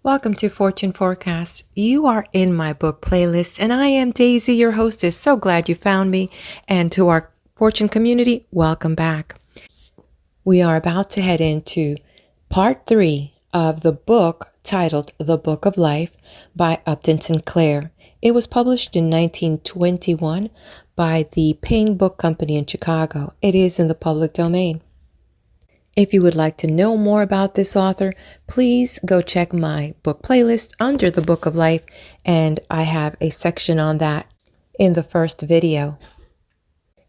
Welcome to Fortune Forecast. You are in my book playlist, and I am Daisy, your hostess. So glad you found me. And to our Fortune community, welcome back. We are about to head into part 3 of the book titled The Book of Life by Upton Sinclair. It was published in 1921 by the Payne Book Company in Chicago. It is in the public domain. If you would like to know more about this author, please go check my book playlist under the Book of Life, and I have a section on that in the first video.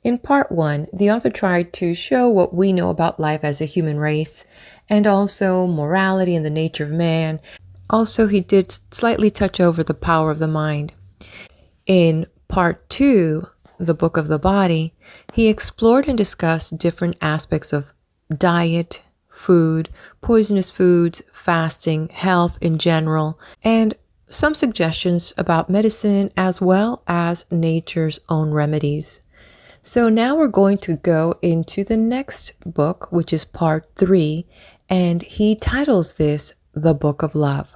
In part 1, the author tried to show what we know about life as a human race, and also morality and the nature of man. Also, he did slightly touch over the power of the mind. In part 2, the Book of the Body, he explored and discussed different aspects of diet, food, poisonous foods, fasting, health in general, and some suggestions about medicine as well as nature's own remedies. So now we're going to go into the next book, which is part 3, and he titles this The Book of Love.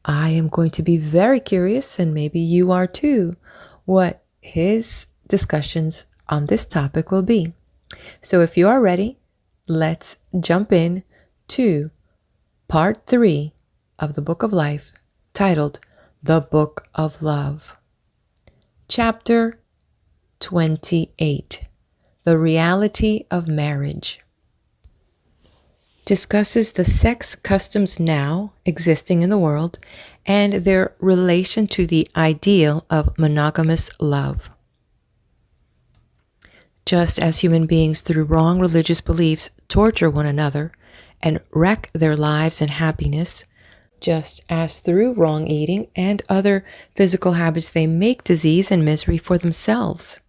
I am going to be very curious, and maybe you are too, what his discussions on this topic will be. So if you are ready, let's jump in to part 3 of the Book of Life, titled The Book of Love. Chapter 28, The Reality of Marriage, discusses the sex customs now existing in the world and their relation to the ideal of monogamous love. Just as human beings through wrong religious beliefs torture one another and wreck their lives and happiness, just as through wrong eating and other physical habits they make disease and misery for themselves,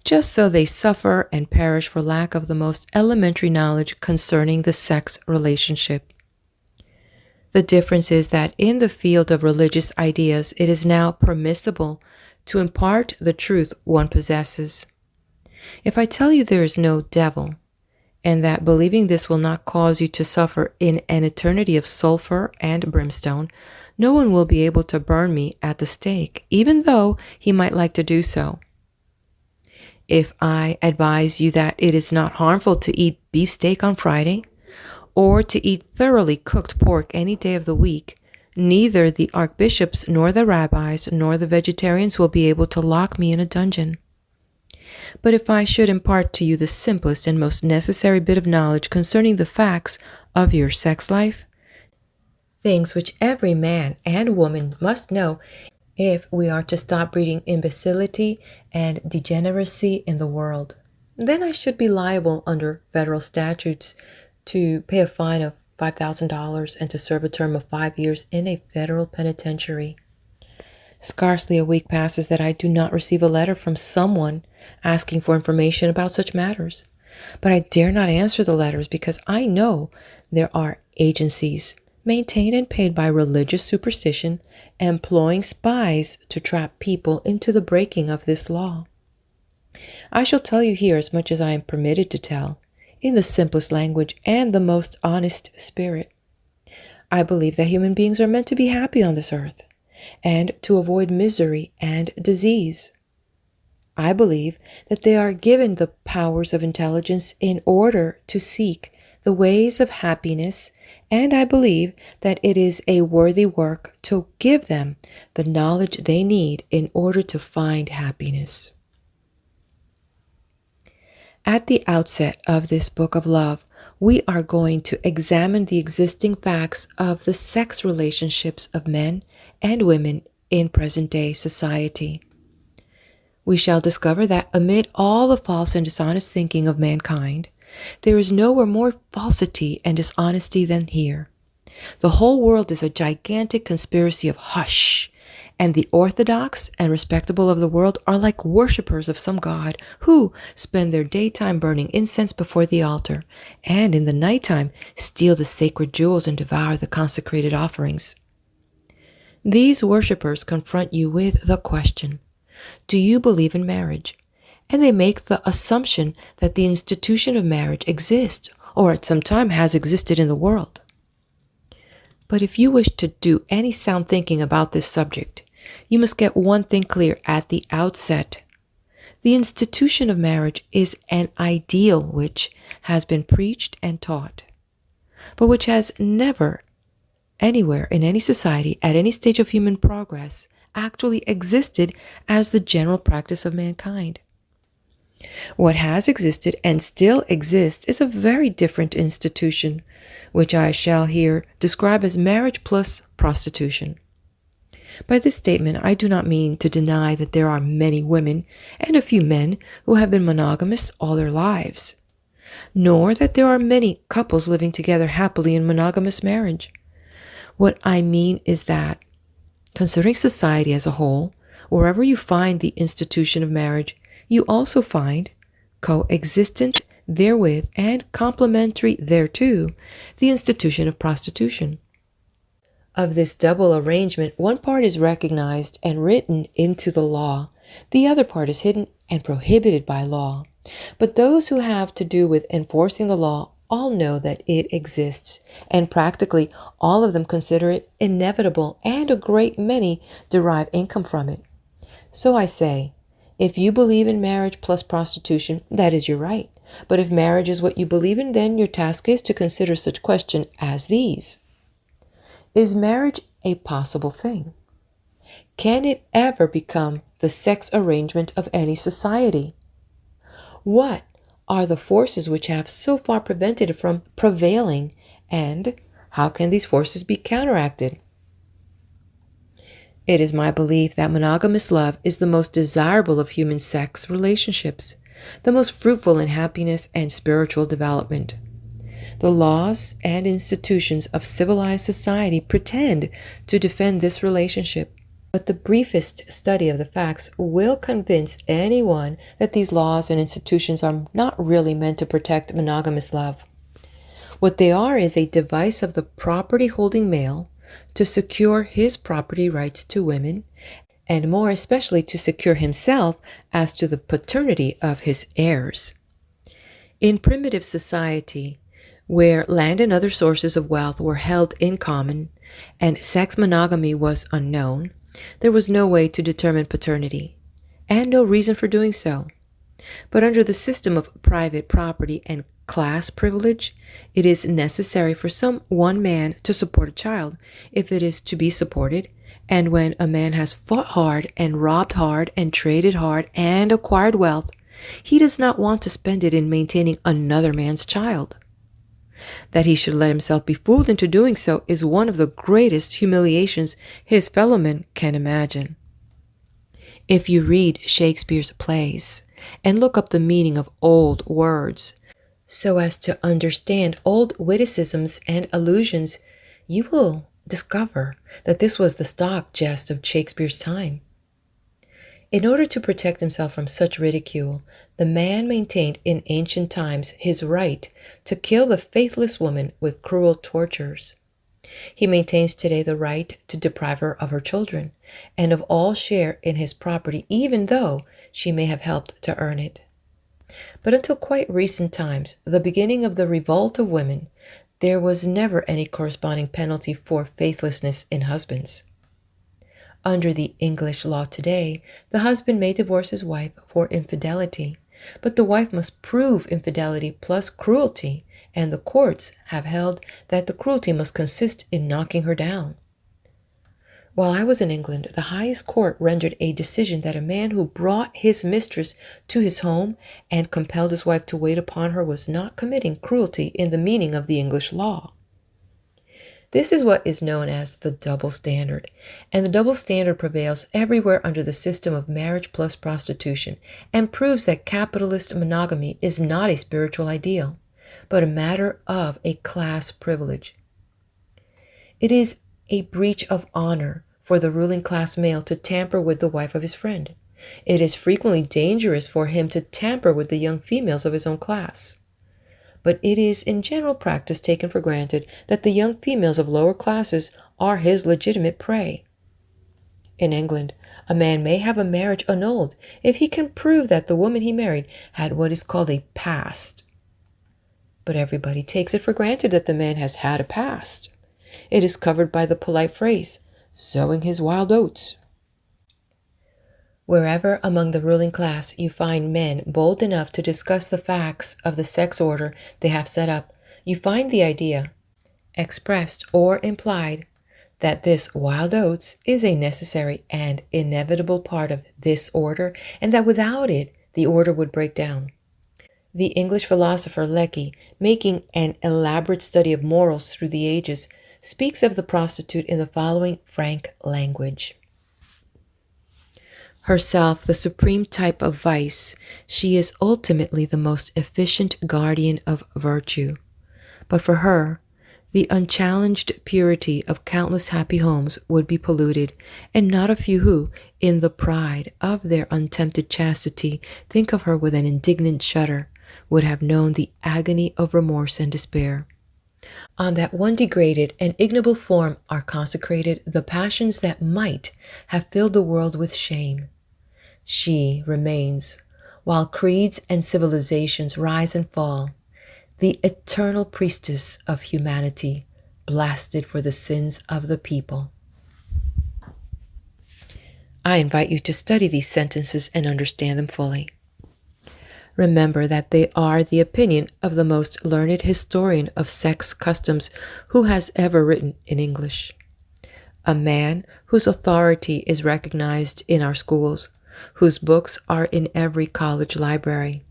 just so they suffer and perish for lack of the most elementary knowledge concerning the sex relationship. The difference is that in the field of religious ideas, it is now permissible to impart the truth one possesses. If I tell you there is no devil, and that believing this will not cause you to suffer in an eternity of sulfur and brimstone, no one will be able to burn me at the stake, even though he might like to do so. If I advise you that it is not harmful to eat beefsteak on Friday, or to eat thoroughly cooked pork any day of the week, neither the archbishops nor the rabbis nor the vegetarians will be able to lock me in a dungeon. But if I should impart to you the simplest and most necessary bit of knowledge concerning the facts of your sex life, things which every man and woman must know if we are to stop breeding imbecility and degeneracy in the world, then I should be liable under federal statutes to pay a fine of $5,000 and to serve a term of 5 years in a federal penitentiary. Scarcely a week passes that I do not receive a letter from someone asking for information about such matters. But I dare not answer the letters because I know there are agencies maintained and paid by religious superstition employing spies to trap people into the breaking of this law. I shall tell you here as much as I am permitted to tell, in the simplest language and the most honest spirit. I believe that human beings are meant to be happy on this earth, and to avoid misery and disease. I believe that they are given the powers of intelligence in order to seek the ways of happiness, and I believe that it is a worthy work to give them the knowledge they need in order to find happiness. At the outset of this book of love, we are going to examine the existing facts of the sex relationships of men and women in present-day society. We shall discover that amid all the false and dishonest thinking of mankind, there is nowhere more falsity and dishonesty than here. The whole world is a gigantic conspiracy of hush, and the orthodox and respectable of the world are like worshippers of some god who spend their daytime burning incense before the altar, and in the nighttime steal the sacred jewels and devour the consecrated offerings. These worshippers confront you with the question, do you believe in marriage? And they make the assumption that the institution of marriage exists, or at some time has existed in the world. But if you wish to do any sound thinking about this subject, you must get one thing clear at the outset. The institution of marriage is an ideal which has been preached and taught, but which has never, anywhere in any society, at any stage of human progress, actually existed as the general practice of mankind. What has existed and still exists is a very different institution, which I shall here describe as marriage plus prostitution. By this statement, I do not mean to deny that there are many women and a few men who have been monogamous all their lives, nor that there are many couples living together happily in monogamous marriage. What I mean is that, considering society as a whole, wherever you find the institution of marriage, you also find, coexistent therewith and complementary thereto, the institution of prostitution. Of this double arrangement, one part is recognized and written into the law. The other part is hidden and prohibited by law. But those who have to do with enforcing the law all know that it exists, and practically all of them consider it inevitable, and a great many derive income from it. So I say, if you believe in marriage plus prostitution, that is your right. But if marriage is what you believe in, then your task is to consider such questions as these. Is marriage a possible thing? Can it ever become the sex arrangement of any society? What are the forces which have so far prevented it from prevailing, and how can these forces be counteracted? It is my belief that monogamous love is the most desirable of human sex relationships, the most fruitful in happiness and spiritual development. The laws and institutions of civilized society pretend to defend this relationship, but the briefest study of the facts will convince anyone that these laws and institutions are not really meant to protect monogamous love. What they are is a device of the property-holding male to secure his property rights to women, and more especially to secure himself as to the paternity of his heirs. In primitive society, where land and other sources of wealth were held in common and sex monogamy was unknown, there was no way to determine paternity, and no reason for doing so. But under the system of private property and class privilege, it is necessary for some one man to support a child, if it is to be supported, and when a man has fought hard and robbed hard and traded hard and acquired wealth, he does not want to spend it in maintaining another man's child. That he should let himself be fooled into doing so is one of the greatest humiliations his fellow men can imagine. If you read Shakespeare's plays and look up the meaning of old words, so as to understand old witticisms and allusions, you will discover that this was the stock jest of Shakespeare's time. In order to protect himself from such ridicule, the man maintained in ancient times his right to kill the faithless woman with cruel tortures. He maintains today the right to deprive her of her children and of all share in his property, even though she may have helped to earn it. But until quite recent times, the beginning of the revolt of women, there was never any corresponding penalty for faithlessness in husbands. Under the English law today, the husband may divorce his wife for infidelity, but the wife must prove infidelity plus cruelty, and the courts have held that the cruelty must consist in knocking her down. While I was in England, the highest court rendered a decision that a man who brought his mistress to his home and compelled his wife to wait upon her was not committing cruelty in the meaning of the English law. This is what is known as the double standard, and the double standard prevails everywhere under the system of marriage plus prostitution, and proves that capitalist monogamy is not a spiritual ideal, but a matter of a class privilege. It is a breach of honor for the ruling class male to tamper with the wife of his friend. It is frequently dangerous for him to tamper with the young females of his own class. But it is in general practice taken for granted that the young females of lower classes are his legitimate prey. In England, a man may have a marriage annulled if he can prove that the woman he married had what is called a past. But everybody takes it for granted that the man has had a past. It is covered by the polite phrase, sowing his wild oats. Wherever among the ruling class you find men bold enough to discuss the facts of the sex order they have set up, you find the idea, expressed or implied, that this wild oats is a necessary and inevitable part of this order, and that without it, the order would break down. The English philosopher Lecky, making an elaborate study of morals through the ages, speaks of the prostitute in the following frank language. Herself the supreme type of vice, she is ultimately the most efficient guardian of virtue. But for her, the unchallenged purity of countless happy homes would be polluted, and not a few who, in the pride of their untempted chastity, think of her with an indignant shudder, would have known the agony of remorse and despair. On that one degraded and ignoble form are consecrated the passions that might have filled the world with shame. She remains, while creeds and civilizations rise and fall, the eternal priestess of humanity, blasted for the sins of the people. I invite you to study these sentences and understand them fully. Remember that they are the opinion of the most learned historian of sex customs who has ever written in English. A man whose authority is recognized in our schools, whose books are in every college library.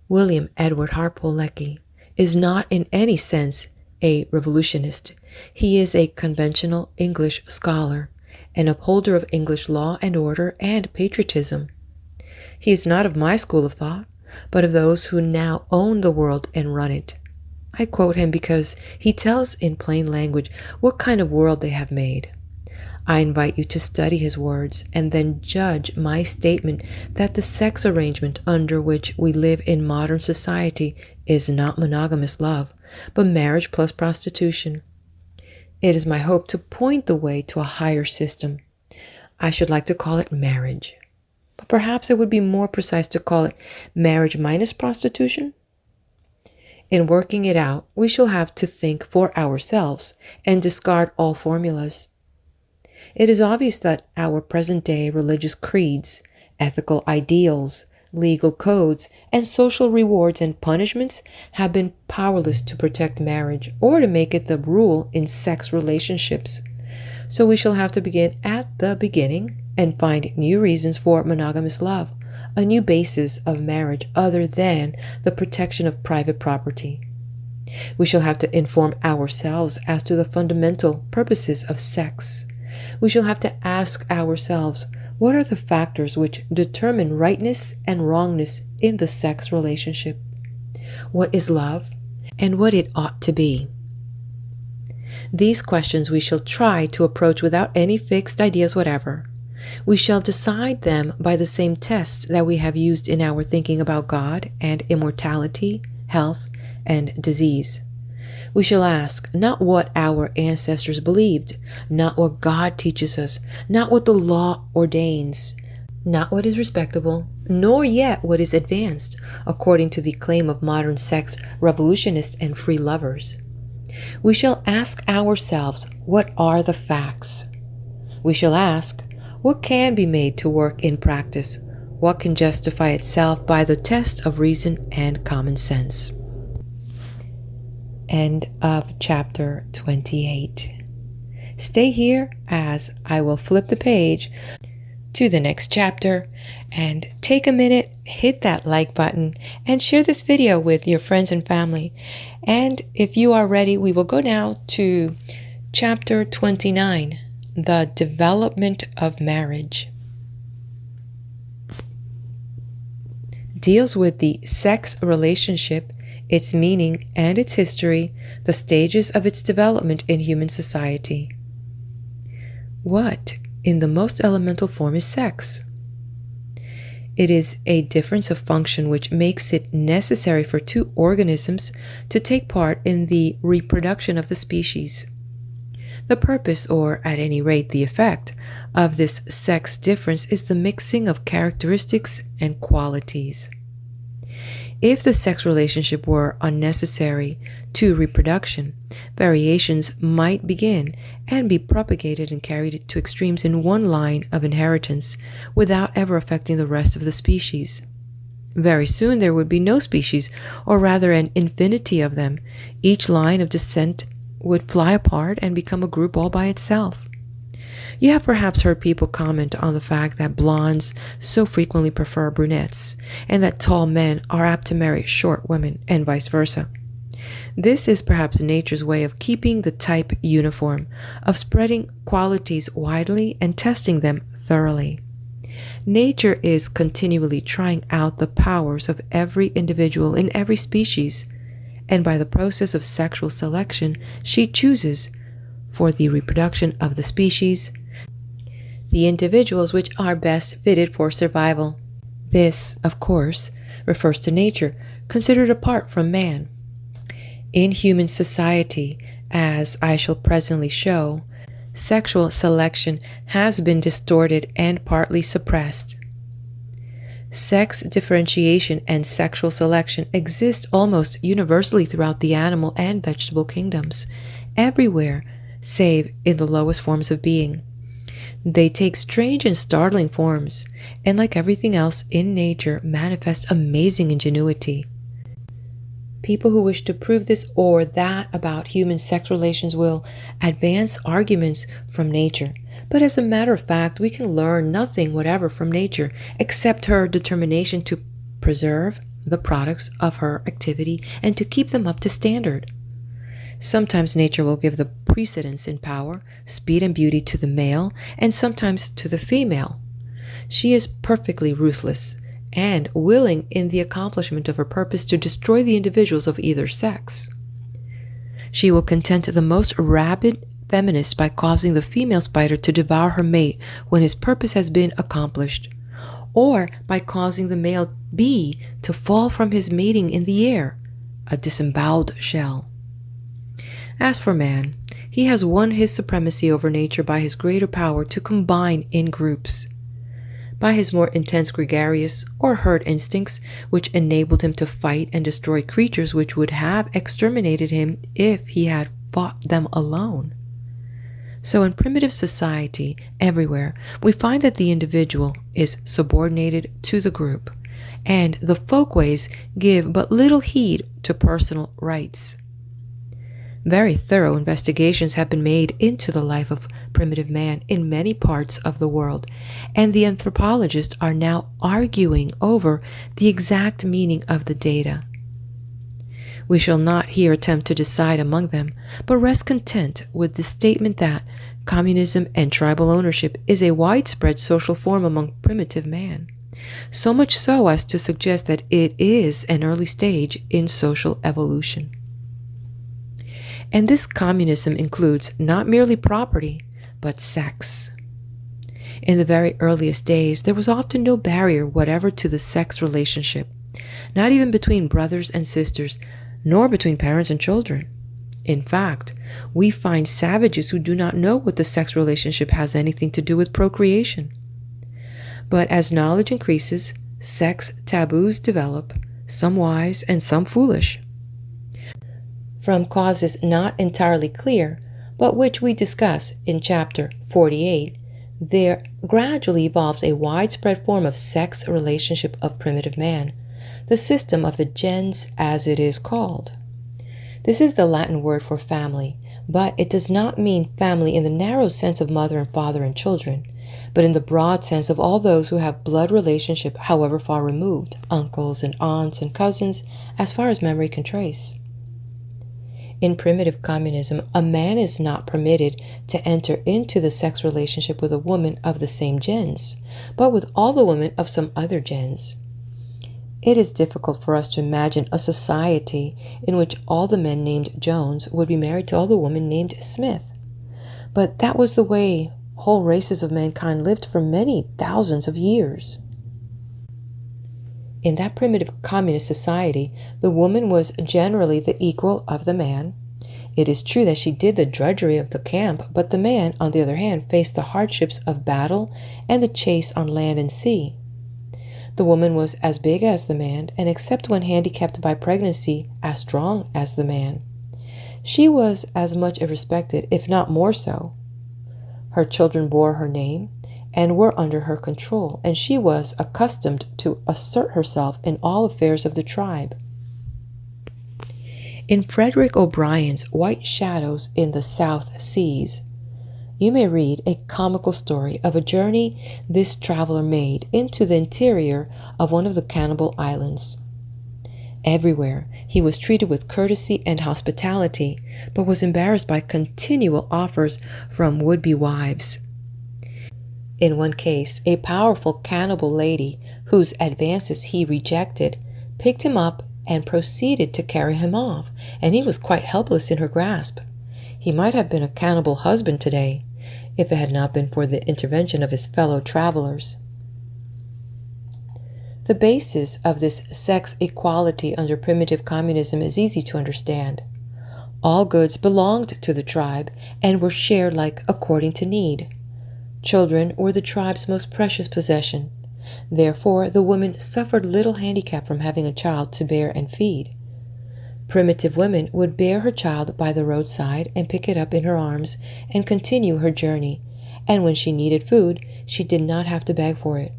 William Edward Harpole Lecky is not in any sense a revolutionist. He is a conventional English scholar, an upholder of English law and order and patriotism. He is not of my school of thought, but of those who now own the world and run it. I quote him because he tells in plain language what kind of world they have made. I invite you to study his words and then judge my statement that the sex arrangement under which we live in modern society is not monogamous love, but marriage plus prostitution. It is my hope to point the way to a higher system. I should like to call it marriage, but perhaps it would be more precise to call it marriage minus prostitution. In working it out, we shall have to think for ourselves and discard all formulas. It is obvious that our present-day religious creeds, ethical ideals, legal codes, and social rewards and punishments have been powerless to protect marriage or to make it the rule in sex relationships. So we shall have to begin at the beginning and find new reasons for monogamous love, a new basis of marriage other than the protection of private property. We shall have to inform ourselves as to the fundamental purposes of sex. We shall have to ask ourselves, what are the factors which determine rightness and wrongness in the sex relationship? What is love and what it ought to be? These questions we shall try to approach without any fixed ideas whatever. We shall decide them by the same tests that we have used in our thinking about God and immortality, health, and disease. We shall ask not what our ancestors believed, not what God teaches us, not what the law ordains, not what is respectable, nor yet what is advanced, according to the claim of modern sex revolutionists and free lovers. We shall ask ourselves, what are the facts? We shall ask, what can be made to work in practice? What can justify itself by the test of reason and common sense? End of chapter 28. Stay here as I will flip the page to the next chapter and take a minute, hit that like button and share this video with your friends and family. And if you are ready, we will go now to chapter 29, the development of marriage. Deals with the sex relationship, its meaning and its history, the stages of its development in human society. What, in the most elemental form, is sex? It is a difference of function which makes it necessary for two organisms to take part in the reproduction of the species. The purpose, or at any rate the effect, of this sex difference is the mixing of characteristics and qualities. If the sex relationship were unnecessary to reproduction, variations might begin and be propagated and carried to extremes in one line of inheritance without ever affecting the rest of the species. Very soon there would be no species, or rather an infinity of them. Each line of descent would fly apart and become a group all by itself. You have perhaps heard people comment on the fact that blondes so frequently prefer brunettes, and that tall men are apt to marry short women, and vice versa. This is perhaps nature's way of keeping the type uniform, of spreading qualities widely and testing them thoroughly. Nature is continually trying out the powers of every individual in every species, and by the process of sexual selection, she chooses, for the reproduction of the species, the individuals which are best fitted for survival. This, of course, refers to nature, considered apart from man. In human society, as I shall presently show, sexual selection has been distorted and partly suppressed. Sex differentiation and sexual selection exist almost universally throughout the animal and vegetable kingdoms, everywhere save in the lowest forms of being. They take strange and startling forms, and like everything else in nature, manifest amazing ingenuity. People who wish to prove this or that about human sex relations will advance arguments from nature. But as a matter of fact, we can learn nothing whatever from nature except her determination to preserve the products of her activity and to keep them up to standard. Sometimes nature will give the precedence in power, speed, and beauty to the male, and sometimes to the female. She is perfectly ruthless and willing in the accomplishment of her purpose to destroy the individuals of either sex. She will content the most rabid feminist by causing the female spider to devour her mate when his purpose has been accomplished, or by causing the male bee to fall from his mating in the air, a disemboweled shell. As for man, he has won his supremacy over nature by his greater power to combine in groups, by his more intense gregarious or herd instincts, which enabled him to fight and destroy creatures which would have exterminated him if he had fought them alone. So in primitive society, everywhere, we find that the individual is subordinated to the group, and the folkways give but little heed to personal rights. Very thorough investigations have been made into the life of primitive man in many parts of the world, and the anthropologists are now arguing over the exact meaning of the data. We shall not here attempt to decide among them, but rest content with the statement that communism and tribal ownership is a widespread social form among primitive man, so much so as to suggest that it is an early stage in social evolution. And this communism includes not merely property, but sex. In the very earliest days, there was often no barrier whatever to the sex relationship, not even between brothers and sisters, nor between parents and children. In fact, we find savages who do not know what the sex relationship has anything to do with procreation. But as knowledge increases, sex taboos develop, some wise and some foolish. From causes not entirely clear, but which we discuss in Chapter 48, there gradually evolves a widespread form of sex relationship of primitive man, the system of the gens as it is called. This is the Latin word for family, but it does not mean family in the narrow sense of mother and father and children, but in the broad sense of all those who have blood relationship however far removed, uncles and aunts and cousins, as far as memory can trace. In primitive communism, a man is not permitted to enter into the sex relationship with a woman of the same gens, but with all the women of some other gens. It is difficult for us to imagine a society in which all the men named Jones would be married to all the women named Smith. But that was the way whole races of mankind lived for many thousands of years. In that primitive communist society, the woman was generally the equal of the man. It is true that she did the drudgery of the camp, but the man, on the other hand, faced the hardships of battle and the chase on land and sea. The woman was as big as the man, and except when handicapped by pregnancy, as strong as the man. She was as much respected, if not more so. Her children bore her name and were under her control, and she was accustomed to assert herself in all affairs of the tribe. In Frederick O'Brien's White Shadows in the South Seas, you may read a comical story of a journey this traveler made into the interior of one of the cannibal islands. Everywhere he was treated with courtesy and hospitality, but was embarrassed by continual offers from would-be wives. In one case, a powerful cannibal lady, whose advances he rejected, picked him up and proceeded to carry him off, and he was quite helpless in her grasp. He might have been a cannibal husband today, if it had not been for the intervention of his fellow travelers. The basis of this sex equality under primitive communism is easy to understand. All goods belonged to the tribe and were shared according to need. Children were the tribe's most precious possession. Therefore, the woman suffered little handicap from having a child to bear and feed. Primitive women would bear her child by the roadside and pick it up in her arms and continue her journey, and when she needed food, she did not have to beg for it.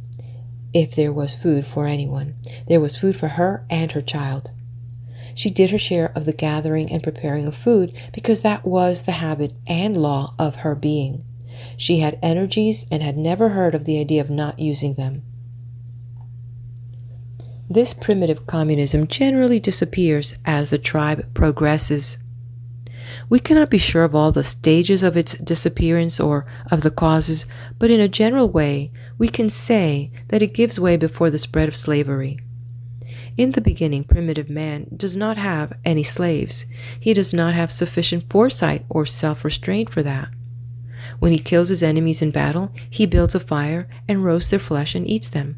If there was food for anyone, there was food for her and her child. She did her share of the gathering and preparing of food because that was the habit and law of her being. She had energies and had never heard of the idea of not using them. This primitive communism generally disappears as the tribe progresses. We cannot be sure of all the stages of its disappearance or of the causes, but in a general way, we can say that it gives way before the spread of slavery. In the beginning, primitive man does not have any slaves. He does not have sufficient foresight or self-restraint for that. When he kills his enemies in battle, he builds a fire and roasts their flesh and eats them.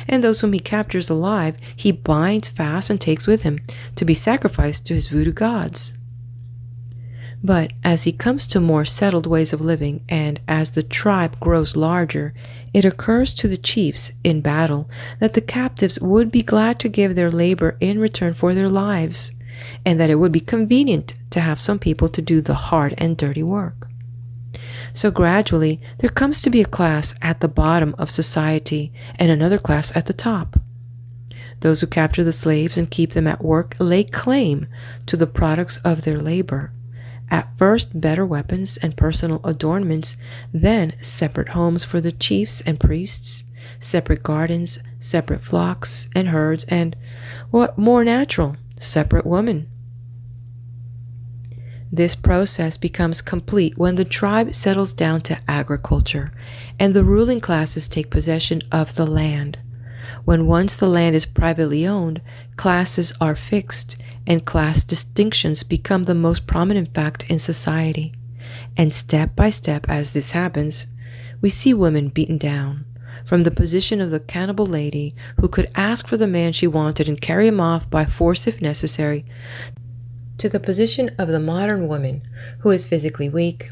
And those whom he captures alive, he binds fast and takes with him to be sacrificed to his voodoo gods. But as he comes to more settled ways of living, and as the tribe grows larger, it occurs to the chiefs in battle that the captives would be glad to give their labor in return for their lives, and that it would be convenient to have some people to do the hard and dirty work. So gradually, there comes to be a class at the bottom of society and another class at the top. Those who capture the slaves and keep them at work lay claim to the products of their labor. At first, better weapons and personal adornments, then separate homes for the chiefs and priests, separate gardens, separate flocks and herds, and, what more natural, separate women. This process becomes complete when the tribe settles down to agriculture and the ruling classes take possession of the land. When once the land is privately owned, classes are fixed and class distinctions become the most prominent fact in society. And step by step as this happens, we see women beaten down, from the position of the cannibal lady who could ask for the man she wanted and carry him off by force if necessary, to the position of the modern woman who is physically weak,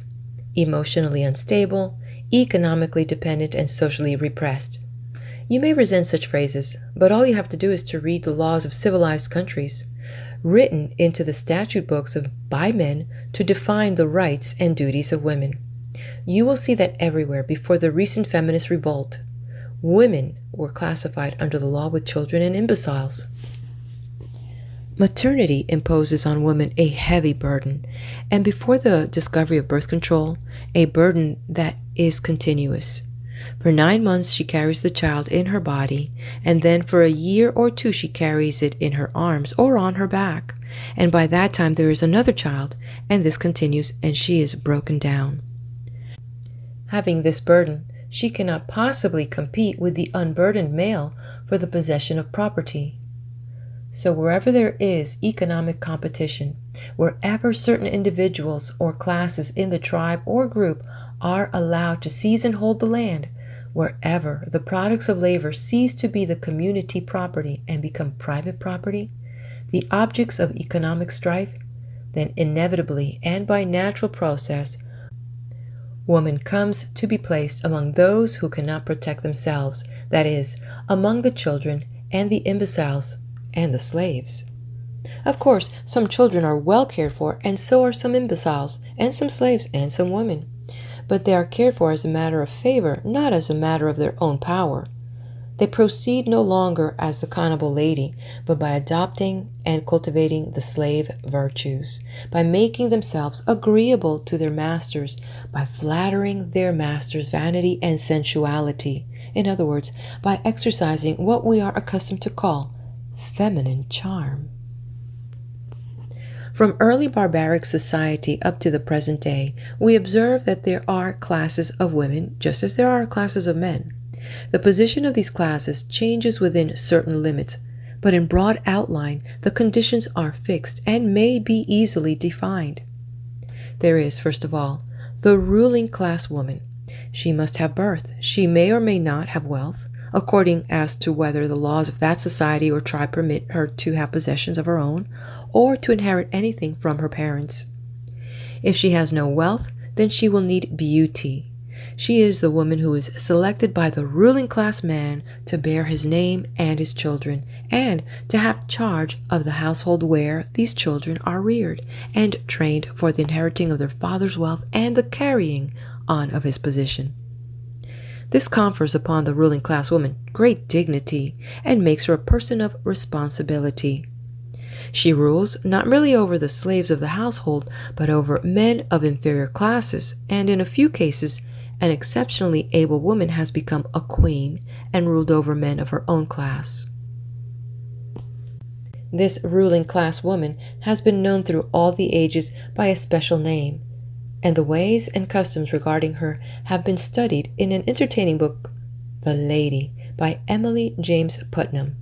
emotionally unstable, economically dependent, and socially repressed. You may resent such phrases, but all you have to do is to read the laws of civilized countries, written into the statute books by men to define the rights and duties of women. You will see that everywhere before the recent feminist revolt, women were classified under the law with children and imbeciles. Maternity imposes on women a heavy burden, and before the discovery of birth control, a burden that is continuous. For 9 months she carries the child in her body, and then for a year or two she carries it in her arms or on her back, and by that time there is another child, and this continues, and she is broken down. Having this burden, she cannot possibly compete with the unburdened male for the possession of property. So wherever there is economic competition, wherever certain individuals or classes in the tribe or group are allowed to seize and hold the land, wherever the products of labor cease to be the community property and become private property, the objects of economic strife, then inevitably and by natural process, Woman comes to be placed among those who cannot protect themselves, that is, among the children and the imbeciles and the slaves. Of course, some children are well cared for, and so are some imbeciles, and some slaves, and some women. But they are cared for as a matter of favor, not as a matter of their own power. They proceed no longer as the cannibal lady, but by adopting and cultivating the slave virtues, by making themselves agreeable to their masters, by flattering their masters' vanity and sensuality. In other words, by exercising what we are accustomed to call feminine charm. From early barbaric society up to the present day, we observe that there are classes of women just as there are classes of men. The position of these classes changes within certain limits, but in broad outline, the conditions are fixed and may be easily defined. There is, first of all, the ruling class woman. She must have birth. She may or may not have wealth, according as to whether the laws of that society or tribe permit her to have possessions of her own, or to inherit anything from her parents. If she has no wealth, then she will need beauty. She is the woman who is selected by the ruling class man to bear his name and his children, and to have charge of the household where these children are reared, and trained for the inheriting of their father's wealth and the carrying on of his position. This confers upon the ruling class woman great dignity, and makes her a person of responsibility. She rules not merely over the slaves of the household, but over men of inferior classes, and in a few cases, an exceptionally able woman has become a queen and ruled over men of her own class. This ruling class woman has been known through all the ages by a special name, and the ways and customs regarding her have been studied in an entertaining book, The Lady, by Emily James Putnam.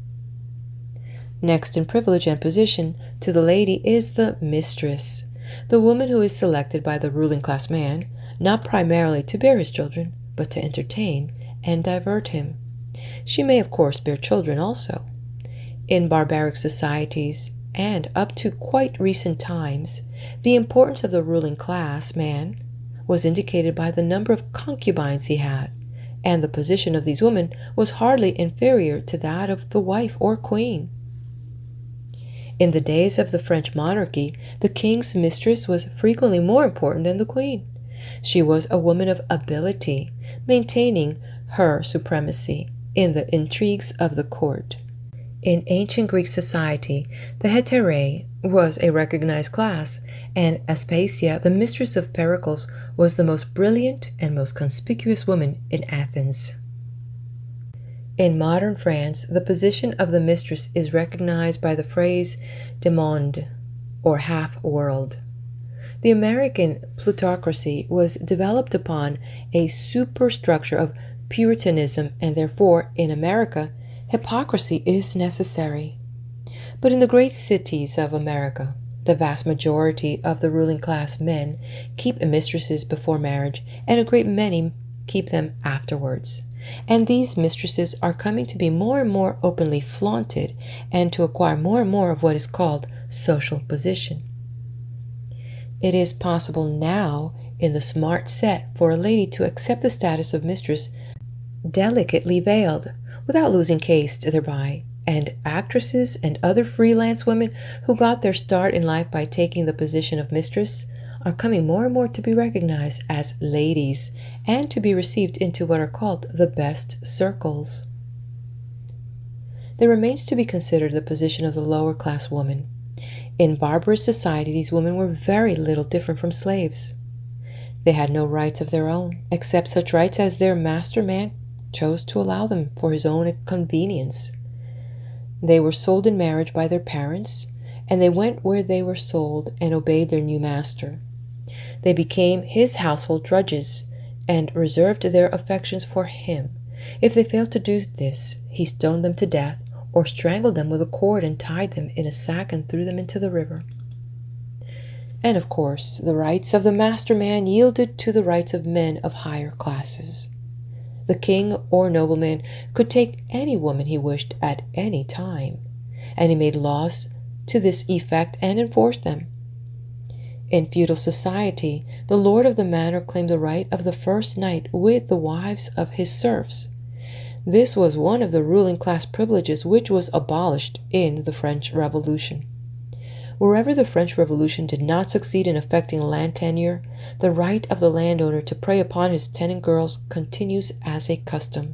Next in privilege and position to the lady is the mistress, the woman who is selected by the ruling class man, not primarily to bear his children, but to entertain and divert him. She may, of course, bear children also. In barbaric societies, and up to quite recent times, the importance of the ruling class man was indicated by the number of concubines he had, and the position of these women was hardly inferior to that of the wife or queen. In the days of the French monarchy, the king's mistress was frequently more important than the queen. She was a woman of ability, maintaining her supremacy in the intrigues of the court. In ancient Greek society, the hetairai was a recognized class, and Aspasia, the mistress of Pericles, was the most brilliant and most conspicuous woman in Athens. In modern France, the position of the mistress is recognized by the phrase demi-monde, or half-world. The American plutocracy was developed upon a superstructure of Puritanism, and therefore, in America, hypocrisy is necessary. But in the great cities of America, the vast majority of the ruling class men keep mistresses before marriage, and a great many keep them afterwards. And these mistresses are coming to be more and more openly flaunted, and to acquire more and more of what is called social position. It is possible now in the smart set for a lady to accept the status of mistress delicately veiled, without losing caste thereby, and actresses and other freelance women who got their start in life by taking the position of mistress are coming more and more to be recognized as ladies and to be received into what are called the best circles. There remains to be considered the position of the lower class woman. In barbarous society, these women were very little different from slaves. They had no rights of their own, except such rights as their master man chose to allow them for his own convenience. They were sold in marriage by their parents, and they went where they were sold and obeyed their new master. They became his household drudges and reserved their affections for him. If they failed to do this, he stoned them to death or strangled them with a cord and tied them in a sack and threw them into the river. And of course, the rights of the master man yielded to the rights of men of higher classes. The king or nobleman could take any woman he wished at any time, and he made laws to this effect and enforced them. In feudal society, the lord of the manor claimed the right of the first night with the wives of his serfs. This was one of the ruling class privileges which was abolished in the French Revolution. Wherever the French Revolution did not succeed in effecting land tenure, the right of the landowner to prey upon his tenant girls continues as a custom,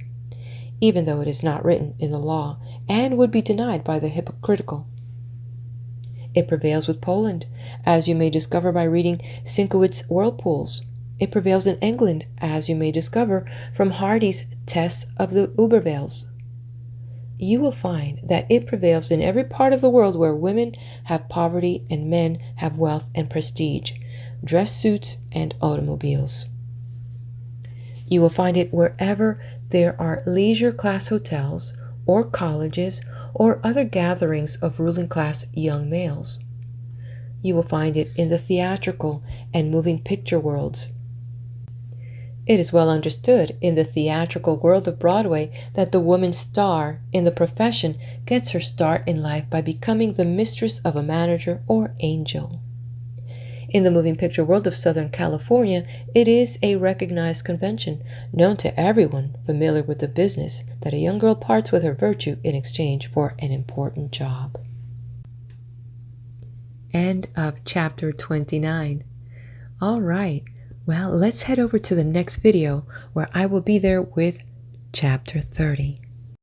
even though it is not written in the law and would be denied by the hypocritical. It prevails with Poland, as you may discover by reading Sinkowitz's Whirlpools. It prevails in England, as you may discover from Hardy's Tests of the Ubervales. You will find that it prevails in every part of the world where women have poverty and men have wealth and prestige, dress suits and automobiles. You will find it wherever there are leisure class hotels or colleges or other gatherings of ruling class young males. You will find it in the theatrical and moving picture worlds. It is well understood in the theatrical world of Broadway that the woman star in the profession gets her start in life by becoming the mistress of a manager or angel. In the moving picture world of Southern California, it is a recognized convention, known to everyone familiar with the business, that a young girl parts with her virtue in exchange for an important job. End of chapter 29. All right, well, let's head over to the next video where I will be there with chapter 30.